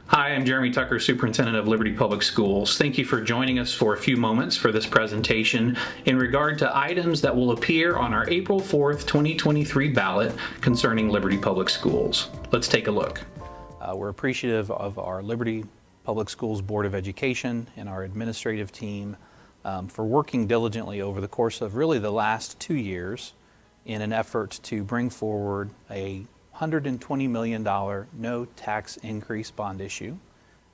Hi, I'm Jeremy Tucker, Superintendent of Liberty Public Schools. Thank you for joining us for a few moments for this presentation in regard to items that will appear on our April 4th, 2023 ballot concerning Liberty Public Schools. Let's take a look. We're appreciative of our Liberty Public Schools Board of Education and our administrative team for working diligently over the course of really the last 2 years in an effort to bring forward a $120 million no tax increase bond issue,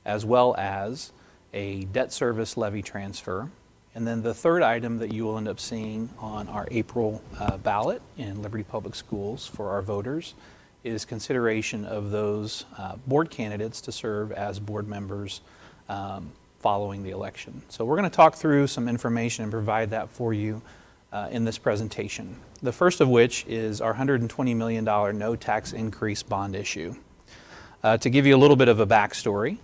as well as a debt service levy transfer. And then the third item that you will end up seeing on our April ballot in Liberty Public Schools for our voters is consideration of those board candidates to serve as board members following the election. So we're going to talk through some information and provide that for you in this presentation. The first of which is our $120 million no tax increase bond issue. To give you a little bit of a backstory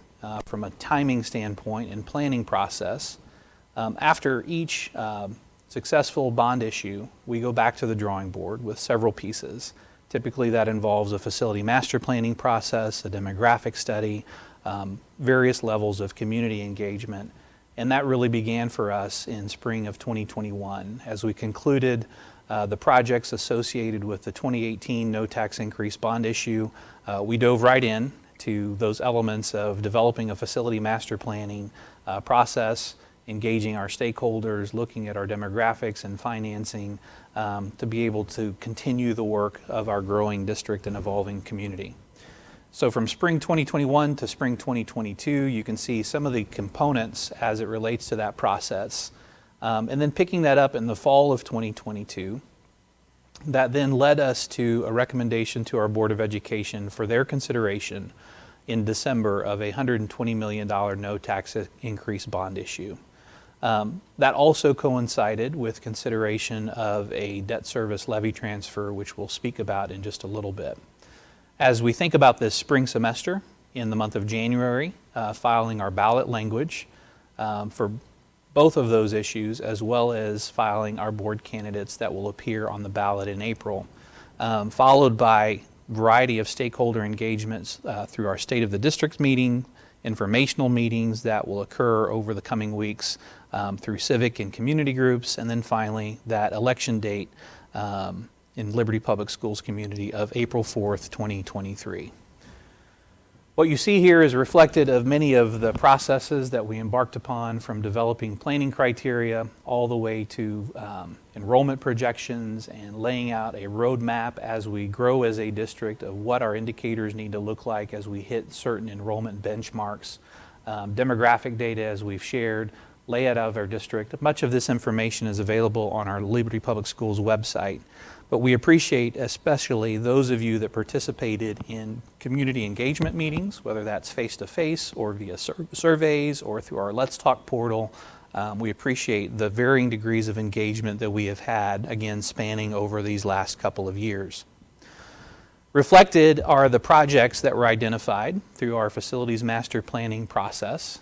from a timing standpoint and planning process, after each successful bond issue, we go back to the drawing board with several pieces. Typically that involves a facility master planning process, a demographic study, various levels of community engagement. And that really began for us in spring of 2021 as we concluded the projects associated with the 2018 no tax increase bond issue. We dove right in to those elements of developing a facility master planning process, engaging our stakeholders, looking at our demographics and financing to be able to continue the work of our growing district and evolving community. So from spring 2021 to spring 2022, you can see some of the components as it relates to that process. And then picking that up in the fall of 2022, that then led us to a recommendation to our Board of Education for their consideration in December of a $120 million no tax increase bond issue. That also coincided with consideration of a debt service levy transfer, which we'll speak about in just a little bit. As we think about this spring semester, in the month of January, filing our ballot language for both of those issues, as well as filing our board candidates that will appear on the ballot in April, followed by a variety of stakeholder engagements through our State of the District meeting, informational meetings that will occur over the coming weeks through civic and community groups, and then finally that election date in Liberty Public Schools community of April 4th, 2023. What you see here is reflected of many of the processes that we embarked upon, from developing planning criteria all the way to enrollment projections and laying out a roadmap as we grow as a district of what our indicators need to look like as we hit certain enrollment benchmarks, demographic data as we've shared, layout of our district. Much of this information is available on our Liberty Public Schools website. But we appreciate especially those of you that participated in community engagement meetings, whether that's face-to-face or via surveys or through our Let's Talk portal. We appreciate the varying degrees of engagement that we have had, again, spanning over these last couple of years. Reflected are the projects that were identified through our facilities master planning process.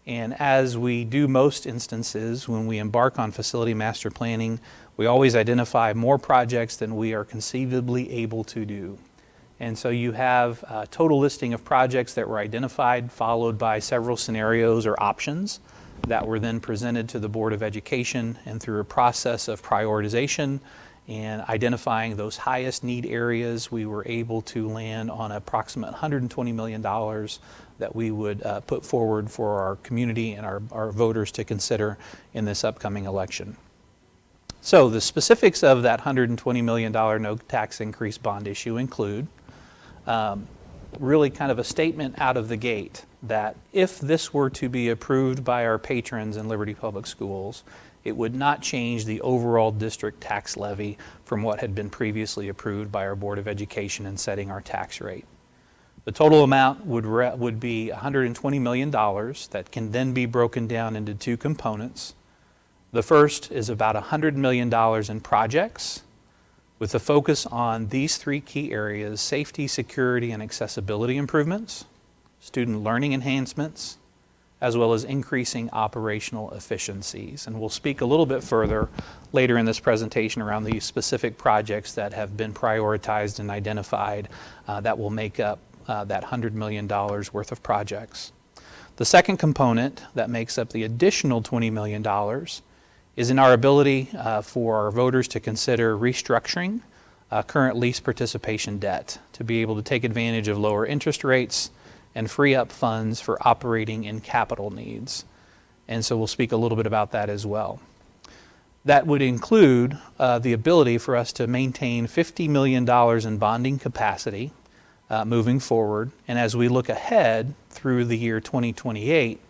And as we do most instances when we embark on facility master planning, we always identify more projects than we are conceivably able to do. And so you have a total listing of projects that were identified, followed by several scenarios or options that were then presented to the Board of Education, and through a process of prioritization and identifying those highest need areas, we were able to land on approximate $120 million that we would put forward for our community and our voters to consider in this upcoming election. So the specifics of that $120 million no tax increase bond issue include really kind of a statement out of the gate that if this were to be approved by our patrons in Liberty Public Schools, it would not change the overall district tax levy from what had been previously approved by our Board of Education in setting our tax rate. The total amount would be $120 million that can then be broken down into two components. The first is about $100 million in projects with a focus on these three key areas: safety, security, and accessibility improvements, student learning enhancements, as well as increasing operational efficiencies. And we'll speak a little bit further later in this presentation around these specific projects that have been prioritized and identified that will make up that $100 million worth of projects. The second component that makes up the additional $20 million is in our ability for our voters to consider restructuring current lease participation debt to be able to take advantage of lower interest rates and free up funds for operating and capital needs. And so we'll speak a little bit about that as well. That would include the ability for us to maintain $50 million in bonding capacity moving forward. And as we look ahead through the year 2028,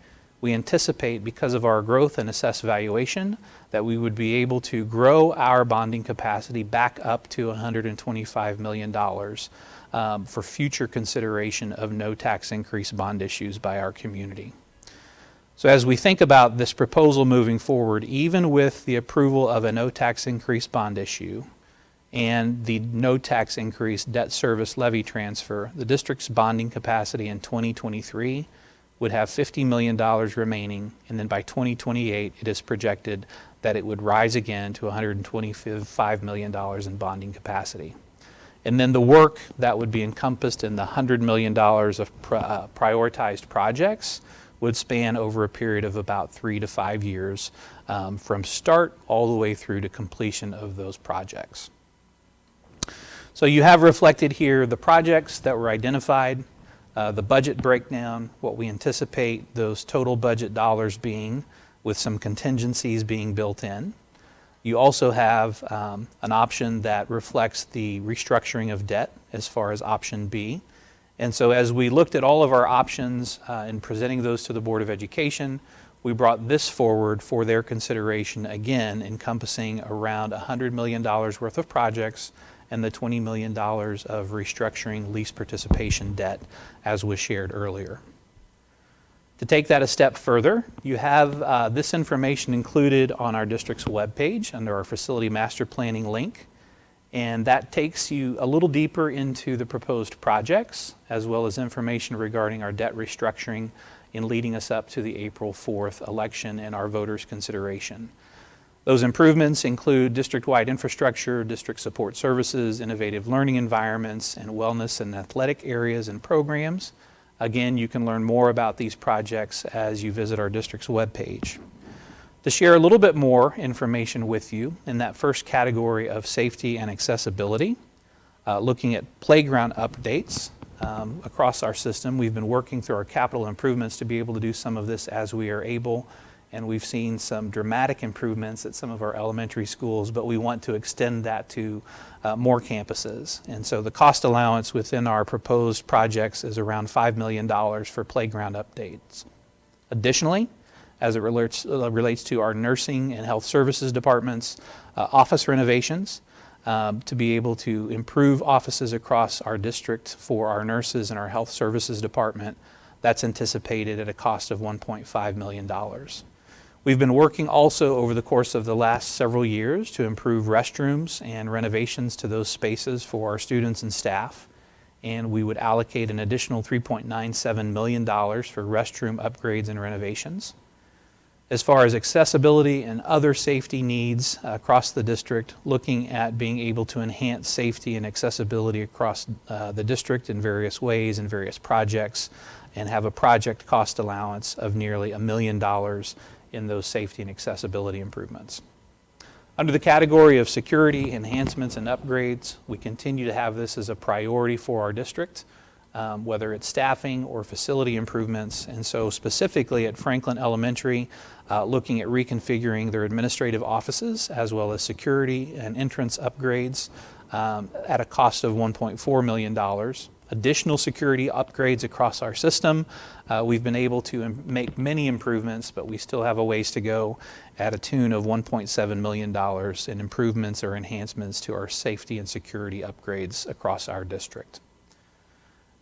we anticipate, because of our growth and assessed valuation, that we would be able to grow our bonding capacity back up to $125 million for future consideration of no tax increase bond issues by our community. So as we think about this proposal moving forward, even with the approval of a no tax increase bond issue and the no tax increase debt service levy transfer, the district's bonding capacity in 2023 would have $50 million remaining, and then by 2028 it is projected that it would rise again to $125 million in bonding capacity. And then the work that would be encompassed in the $100 million of prioritized projects would span over a period of about 3 to 5 years from start all the way through to completion of those projects. So you have reflected here the projects that were identified, the budget breakdown, what we anticipate those total budget dollars being, with some contingencies being built in. You also have an option that reflects the restructuring of debt as far as option B. And so as we looked at all of our options in presenting those to the Board of Education, we brought this forward for their consideration, again encompassing around $100 million worth of projects and the $20 million of restructuring lease participation debt, as was shared earlier. To take that a step further, you have this information included on our district's webpage under our Facility Master Planning link, and that takes you a little deeper into the proposed projects, as well as information regarding our debt restructuring in leading us up to the April 4th election and our voters' consideration. Those improvements include district-wide infrastructure, district support services, innovative learning environments, and wellness and athletic areas and programs. Again, you can learn more about these projects as you visit our district's webpage. To share a little bit more information with you in that first category of safety and accessibility, looking at playground updates across our system. We've been working through our capital improvements to be able to do some of this as we are able, and we've seen some dramatic improvements at some of our elementary schools, but we want to extend that to more campuses. And so the cost allowance within our proposed projects is around $5 million for playground updates. Additionally, as it relates to our nursing and health services departments, office renovations, to be able to improve offices across our district for our nurses and our health services department, that's anticipated at a cost of $1.5 million. We've been working also over the course of the last several years to improve restrooms and renovations to those spaces for our students and staff, and we would allocate an additional $3.97 million for restroom upgrades and renovations. As far as accessibility and other safety needs across the district, looking at being able to enhance safety and accessibility across the district in various ways and various projects, and have a project cost allowance of nearly $1 million in those safety and accessibility improvements. Under the category of security enhancements and upgrades, we continue to have this as a priority for our district, whether it's staffing or facility improvements. And so specifically at Franklin Elementary, looking at reconfiguring their administrative offices as well as security and entrance upgrades at a cost of $1.4 million. Additional security upgrades across our system. We've been able to make many improvements, but we still have a ways to go at a tune of $1.7 million in improvements or enhancements to our safety and security upgrades across our district.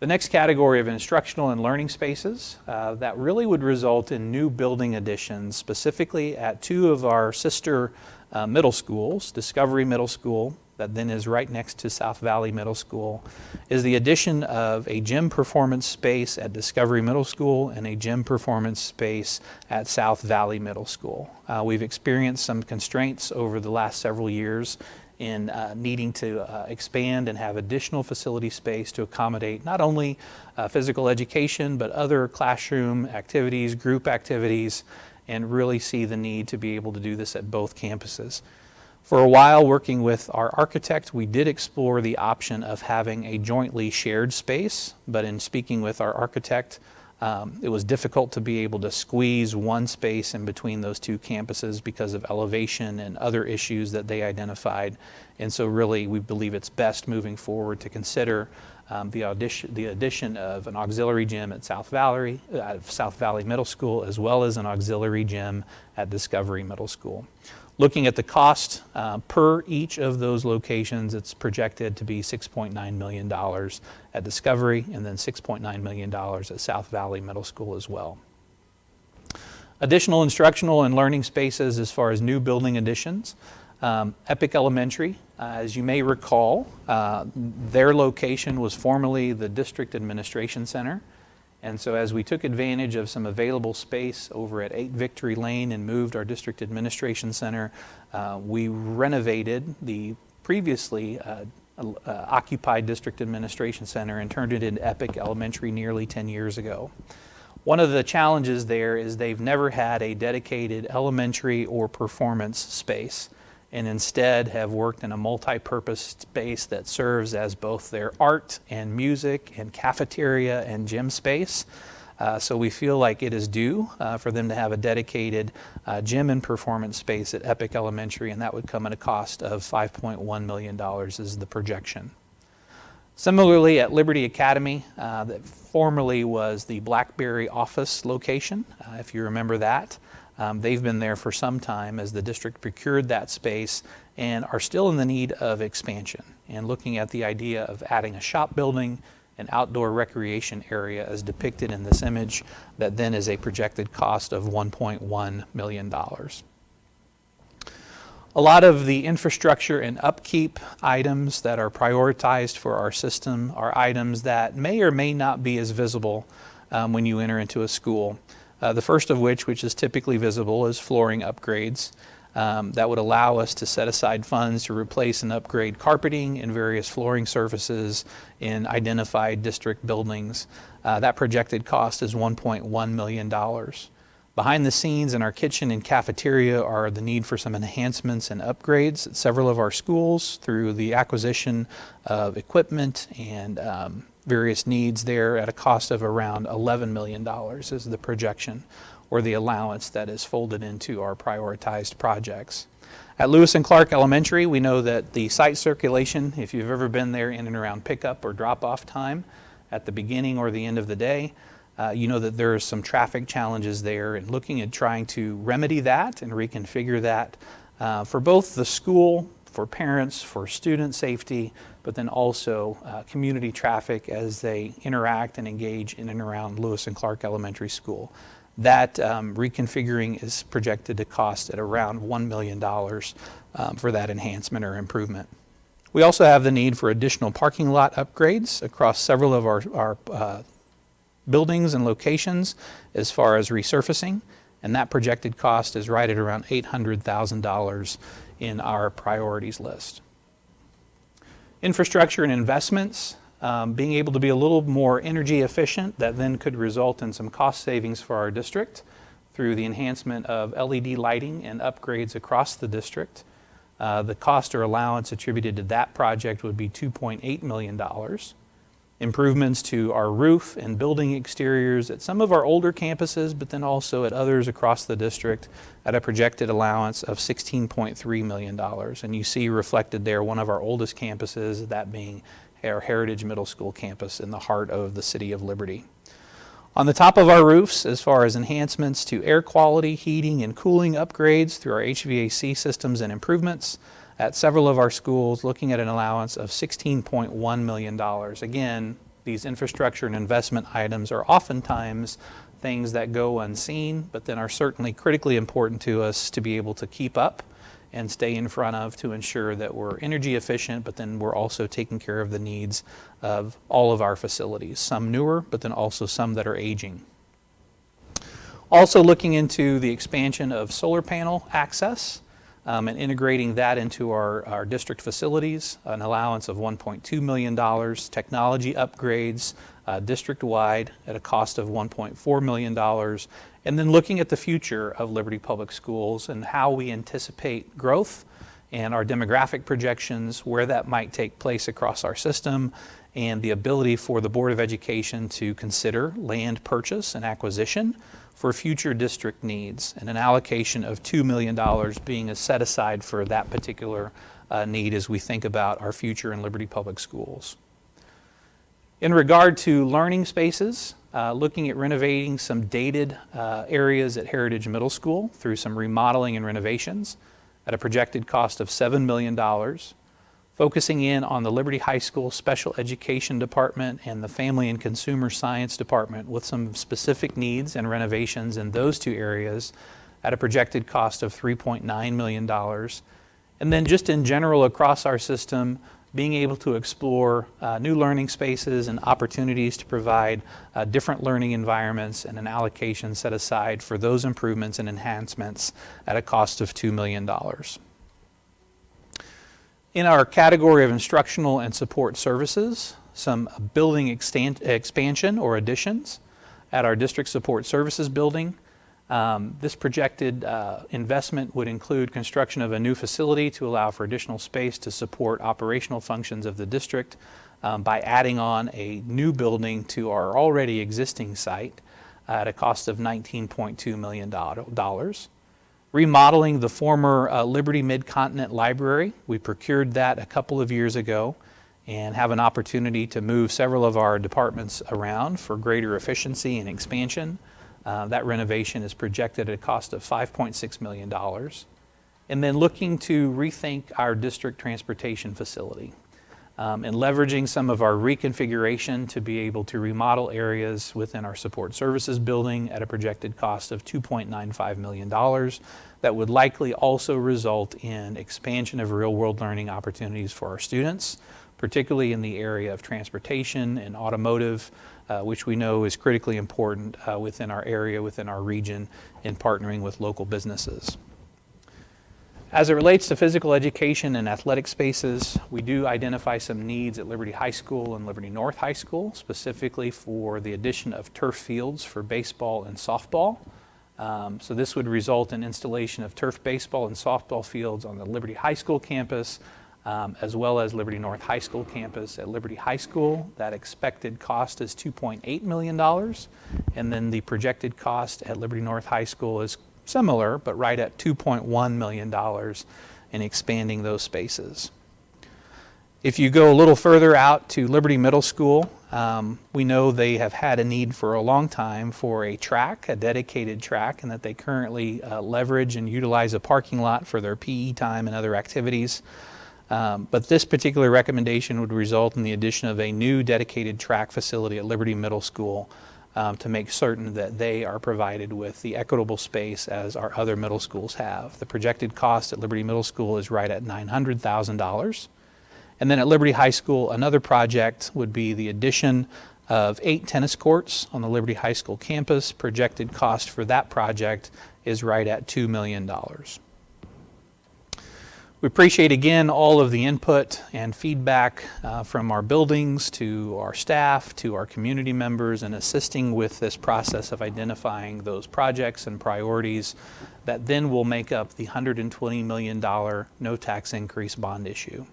The next category of instructional and learning spaces, that really would result in new building additions, specifically at two of our sister middle schools, Discovery Middle School, that then is right next to South Valley Middle School, is the addition of a gym performance space at Discovery Middle School and a gym performance space at South Valley Middle School. We've experienced some constraints over the last several years in needing to expand and have additional facility space to accommodate not only physical education, but other classroom activities, group activities, and really see the need to be able to do this at both campuses. For a while, working with our architect, we did explore the option of having a jointly shared space, but in speaking with our architect, it was difficult to be able to squeeze one space in between those two campuses because of elevation and other issues that they identified. And so really, we believe it's best moving forward to consider the addition of an auxiliary gym at South Valley Middle School, as well as an auxiliary gym at Discovery Middle School. Looking at the cost per each of those locations, it's projected to be $6.9 million at Discovery and then $6.9 million at South Valley Middle School as well. Additional instructional and learning spaces as far as new building additions. Epic Elementary, as you may recall, their location was formerly the District Administration Center. And so as we took advantage of some available space over at 8 Victory Lane and moved our District Administration Center, we renovated the previously occupied District Administration Center and turned it into Epic Elementary nearly 10 years ago. One of the challenges there is they've never had a dedicated elementary or performance space, and instead have worked in a multi-purpose space that serves as both their art and music and cafeteria and gym space. So we feel like it is due for them to have a dedicated gym and performance space at Epic Elementary, and that would come at a cost of $5.1 million is the projection. Similarly, at Liberty Academy, that formerly was the Blackberry office location, if you remember that. They've been there for some time as the district procured that space and are still in the need of expansion and looking at the idea of adding a shop building, an outdoor recreation area as depicted in this image that then is a projected cost of $1.1 million. A lot of the infrastructure and upkeep items that are prioritized for our system are items that may or may not be as visible when you enter into a school. The first of which is typically visible, is flooring upgrades. That would allow us to set aside funds to replace and upgrade carpeting and various flooring surfaces in identified district buildings. That projected cost is $1.1 million. Behind the scenes in our kitchen and cafeteria are the need for some enhancements and upgrades at several of our schools through the acquisition of equipment and various needs there at a cost of around $11 million is the projection or the allowance that is folded into our prioritized projects. At Lewis and Clark Elementary, we know that the site circulation, if you've ever been there in and around pickup or drop-off time at the beginning or the end of the day, you know that there are some traffic challenges there, and looking at trying to remedy that and reconfigure that for both the school, for parents, for student safety, but then also community traffic as they interact and engage in and around Lewis and Clark Elementary School. That reconfiguring is projected to cost at around $1 million for that enhancement or improvement. We also have the need for additional parking lot upgrades across several of our buildings and locations as far as resurfacing, and that projected cost is right at around $800,000 in our priorities list. Infrastructure and investments, being able to be a little more energy efficient, that then could result in some cost savings for our district through the enhancement of LED lighting and upgrades across the district. The cost or allowance attributed to that project would be $2.8 million. Improvements to our roof and building exteriors at some of our older campuses, but then also at others across the district at a projected allowance of $16.3 million. And you see reflected there one of our oldest campuses, that being our Heritage Middle School campus in the heart of the city of Liberty. On the top of our roofs, as far as enhancements to air quality, heating, and cooling upgrades through our HVAC systems and improvements, at several of our schools, looking at an allowance of $16.1 million. Again, these infrastructure and investment items are oftentimes things that go unseen, but then are certainly critically important to us to be able to keep up and stay in front of to ensure that we're energy efficient, but then we're also taking care of the needs of all of our facilities, some newer, but then also some that are aging. Also looking into the expansion of solar panel access. and integrating that into our district facilities, an allowance of $1.2 million, technology upgrades district-wide at a cost of $1.4 million, and then looking at the future of Liberty Public Schools and how we anticipate growth and our demographic projections, where that might take place across our system, and the ability for the Board of Education to consider land purchase and acquisition for future district needs, and an allocation of $2 million being set aside for that particular need as we think about our future in Liberty Public Schools. In regard to learning spaces, looking at renovating some dated areas at Heritage Middle School through some remodeling and renovations at a projected cost of $7 million, focusing in on the Liberty High School Special Education Department and the Family and Consumer Science Department with some specific needs and renovations in those two areas at a projected cost of $3.9 million. And then just in general across our system, being able to explore new learning spaces and opportunities to provide different learning environments, and an allocation set aside for those improvements and enhancements at a cost of $2 million. In our category of instructional and support services, some building expansion or additions at our district support services building. This projected investment would include construction of a new facility to allow for additional space to support operational functions of the district by adding on a new building to our already existing site at a cost of $19.2 million. Remodeling the former Liberty Mid-Continent Library. We procured that a couple of years ago and have an opportunity to move several of our departments around for greater efficiency and expansion. That renovation is projected at a cost of $5.6 million. And then looking to rethink our district transportation facility and leveraging some of our reconfiguration to be able to remodel areas within our support services building at a projected cost of $2.95 million. That would likely also result in expansion of real-world learning opportunities for our students, particularly in the area of transportation and automotive, which we know is critically important within our area, within our region, in partnering with local businesses. As it relates to physical education and athletic spaces, we do identify some needs at Liberty High School and Liberty North High School, specifically for the addition of turf fields for baseball and softball. So this would result in installation of turf baseball and softball fields on the Liberty High School campus, as well as Liberty North High School campus. At Liberty High School, that expected cost is $2.8 million, and then the projected cost at Liberty North High School is similar, but right at $2.1 million in expanding those spaces. If you go a little further out to Liberty Middle School, we know they have had a need for a long time for a track, a dedicated track, and that they currently leverage and utilize a parking lot for their PE time and other activities. But this particular recommendation would result in the addition of a new dedicated track facility at Liberty Middle School to make certain that they are provided with the equitable space as our other middle schools have. The projected cost at Liberty Middle School is right at $900,000. And then at Liberty High School, another project would be the addition of 8 tennis courts on the Liberty High School campus. Projected cost for that project is right at $2 million. We appreciate again all of the input and feedback from our buildings to our staff to our community members in assisting with this process of identifying those projects and priorities that then will make up the $120 million no tax increase bond issue.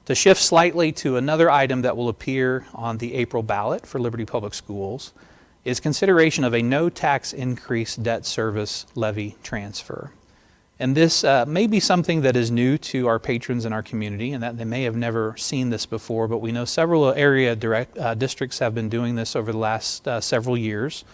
To shift slightly to another item that will appear on the April ballot for Liberty Public Schools is consideration of a no tax increase debt service levy transfer. And this may be something that is new to our patrons in our community, and that they may have never seen this before, but we know several area districts have been doing this over the last several years.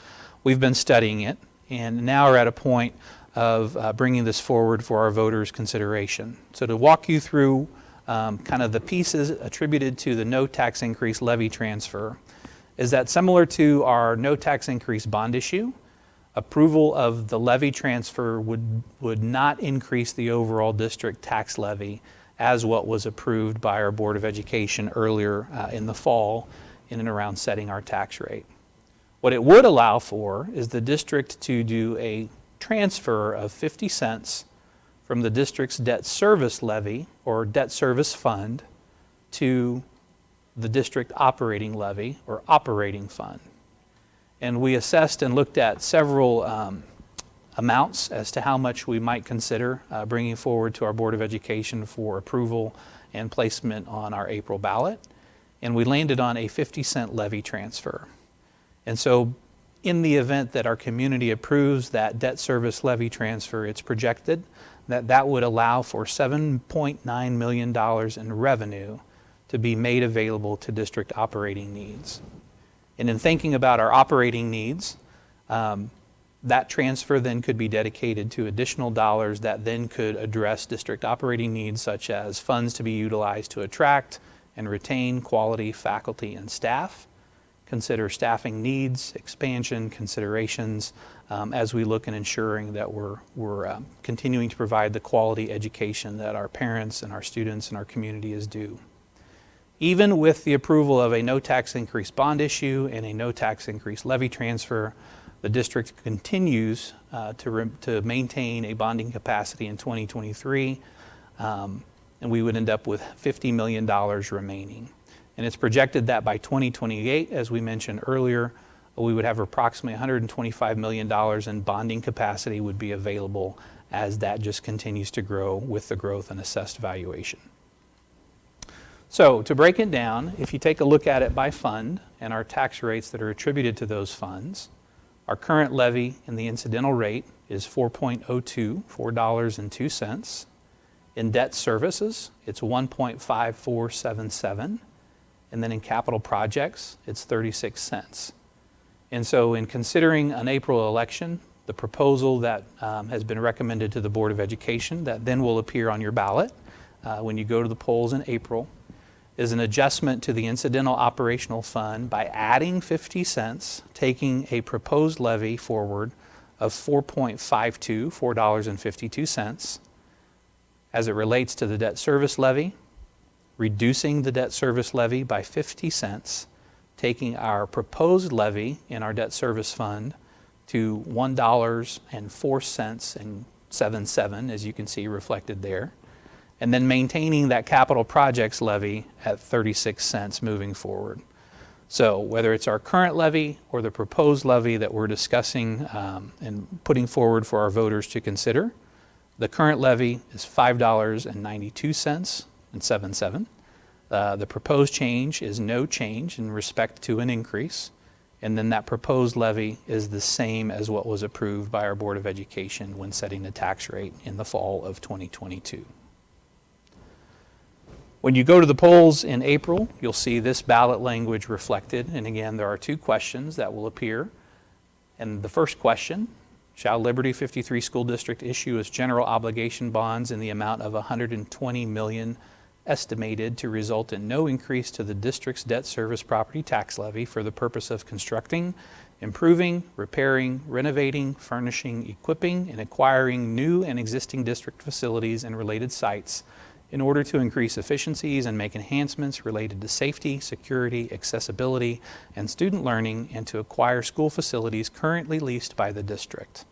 We've been studying it, and now are at a point of bringing this forward for our voters' consideration. So to walk you through kind of the pieces attributed to the no tax increase levy transfer is that similar to our no tax increase bond issue, approval of the levy transfer would not increase the overall district tax levy as what was approved by our Board of Education earlier in the fall in and around setting our tax rate. What it would allow for is the district to do a transfer of 50 cents from the district's debt service levy or debt service fund to the district operating levy or operating fund. And we assessed and looked at several amounts as to how much we might consider bringing forward to our Board of Education for approval and placement on our April ballot. And we landed on a 50-cent levy transfer. And so in the event that our community approves that debt service levy transfer, it's projected that that would allow for $7.9 million in revenue to be made available to district operating needs. And in thinking about our operating needs, that transfer then could be dedicated to additional dollars that then could address district operating needs, such as funds to be utilized to attract and retain quality faculty and staff, consider staffing needs, expansion considerations, as we look in ensuring that we're continuing to provide the quality education that our parents and our students and our community is due. Even with the approval of a no tax increase bond issue and a no tax increase levy transfer, the district continues to maintain a bonding capacity in 2023, and we would end up with $50 million remaining. And it's projected that by 2028, as we mentioned earlier, we would have approximately $125 million in bonding capacity would be available as that just continues to grow with the growth in assessed valuation. So to break it down, if you take a look at it by fund and our tax rates that are attributed to those funds, our current levy in the incidental rate is $4.02. In debt services, it's 1.5477. And then in capital projects, it's 36 cents. And so in considering an April election, the proposal that has been recommended to the Board of Education that then will appear on your ballot when you go to the polls in April is an adjustment to the incidental operational fund by adding 50 cents, taking a proposed levy forward of $4.52. As it relates to the debt service levy, reducing the debt service levy by 50 cents, taking our proposed levy in our debt service fund to $1.04.77, as you can see reflected there, and then maintaining that capital projects levy at 36 cents moving forward. So whether it's our current levy or the proposed levy that we're discussing and putting forward for our voters to consider, the current levy is $5.92.77. The proposed change is no change in respect to an increase, and then that proposed levy is the same as what was approved by our Board of Education when setting the tax rate in the fall of 2022. When you go to the polls in April, you'll see this ballot language reflected, and again, there are two questions that will appear. And the first question, shall Liberty 53 School District issue its general obligation bonds in the amount of $120 million estimated to result in no increase to the district's debt service property tax levy for the purpose of constructing, improving, repairing, renovating, furnishing, equipping, and acquiring new and existing district facilities and related sites in order to increase efficiencies and make enhancements related to safety, security, accessibility, and student learning, and to acquire school facilities currently leased by the district.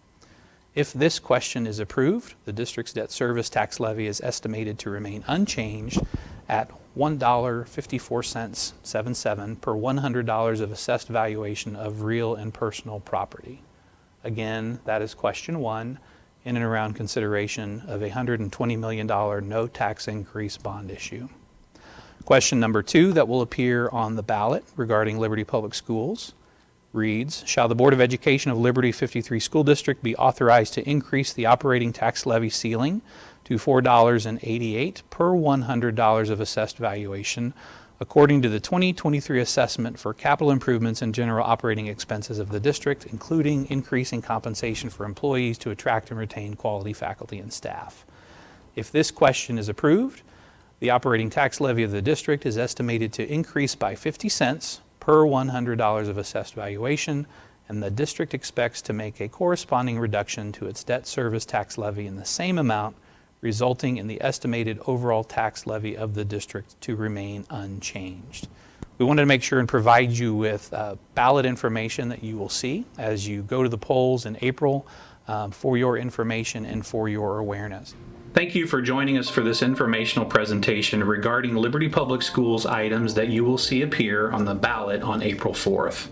If this question is approved, the district's debt service tax levy is estimated to remain unchanged at $1.5477 per $100 of assessed valuation of real and personal property. Again, that is question one, in and around consideration of a $120 million no tax increase bond issue. Question number two that will appear on the ballot regarding Liberty Public Schools reads, shall the Board of Education of Liberty 53 School District be authorized to increase the operating tax levy ceiling to $4.88 per $100 of assessed valuation according to the 2023 assessment for capital improvements and general operating expenses of the district, including increasing compensation for employees to attract and retain quality faculty and staff. If this question is approved, the operating tax levy of the district is estimated to increase by 50 cents per $100 of assessed valuation, and the district expects to make a corresponding reduction to its debt service tax levy in the same amount, resulting in the estimated overall tax levy of the district to remain unchanged. We wanted to make sure and provide you with ballot information that you will see as you go to the polls in April for your information and for your awareness. Thank you for joining us for this informational presentation regarding Liberty Public Schools items that you will see appear on the ballot on April 4th.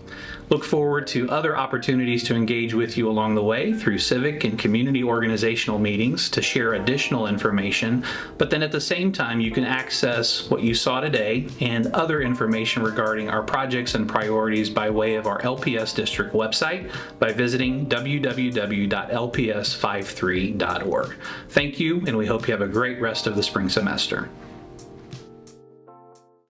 Look forward to other opportunities to engage with you along the way through civic and community organizational meetings to share additional information, but then at the same time you can access what you saw today and other information regarding our projects and priorities by way of our LPS district website by visiting www.lps53.org. Thank you, and we hope you have a great rest of the spring semester.